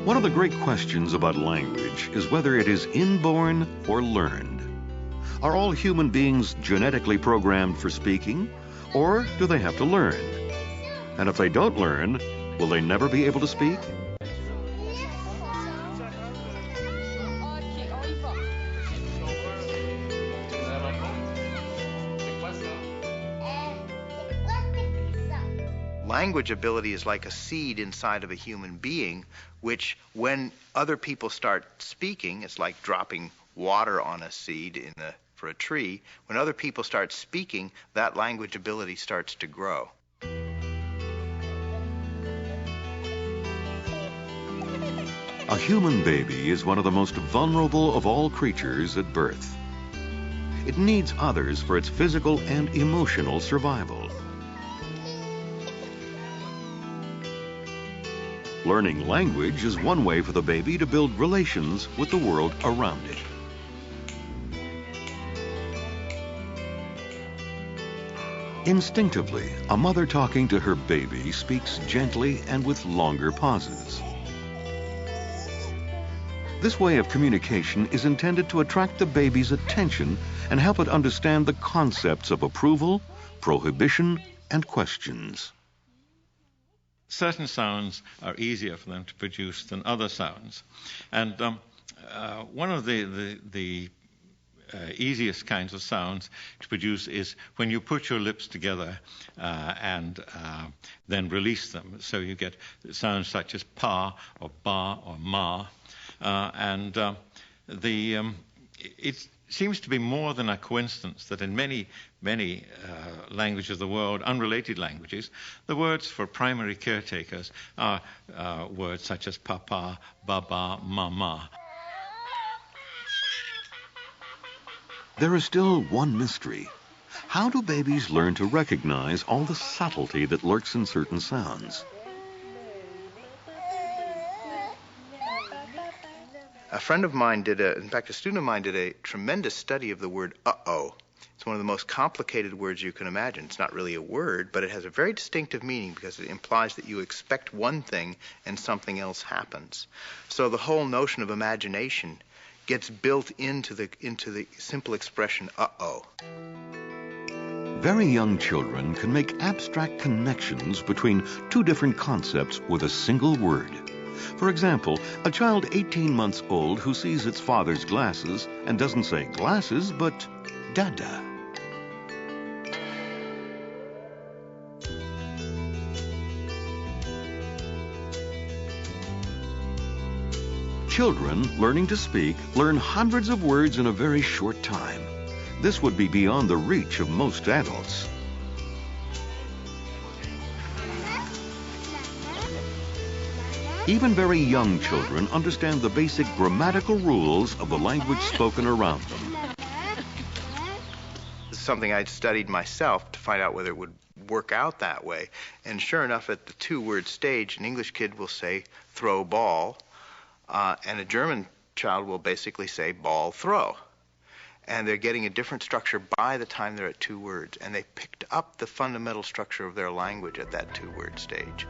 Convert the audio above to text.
One of the great questions about language is whether it is inborn or learned. Are all human beings genetically programmed for speaking, or do they have to learn? And if they don't learn, will they never be able to speak? Language ability is like a seed inside of a human being, which when other people start speaking, it's like dropping water on a seed for a tree. When other people start speaking, that language ability starts to grow. A human baby is one of the most vulnerable of all creatures at birth. It needs others for its physical and emotional survival. Learning language is one way for the baby to build relations with the world around it. Instinctively, a mother talking to her baby speaks gently and with longer pauses. This way of communication is intended to attract the baby's attention and help it understand the concepts of approval, prohibition, and questions. Certain sounds are easier for them to produce than other sounds. And one of the easiest kinds of sounds to produce is when you put your lips together and then release them. So you get sounds such as pa or ba or ma. It seems to be more than a coincidence that in many languages of the world, unrelated languages, the words for primary caretakers are words such as papa, baba, mama. There is still one mystery. How do babies learn to recognize all the subtlety that lurks in certain sounds? A friend of mine in fact, a student of mine did a tremendous study of the word uh-oh. It's one of the most complicated words you can imagine. It's not really a word, but it has a very distinctive meaning because it implies that you expect one thing and something else happens. So the whole notion of imagination gets built into the simple expression uh-oh. Very young children can make abstract connections between two different concepts with a single word. For example, a child 18 months old who sees its father's glasses and doesn't say glasses, but dada. Children learning to speak learn hundreds of words in a very short time. This would be beyond the reach of most adults. Even very young children understand the basic grammatical rules of the language spoken around them. This is something I'd studied myself to find out whether it would work out that way. And sure enough, at the two-word stage, an English kid will say throw ball, and a German child will basically say ball throw. And they're getting a different structure by the time they're at two words. And they picked up the fundamental structure of their language at that two-word stage.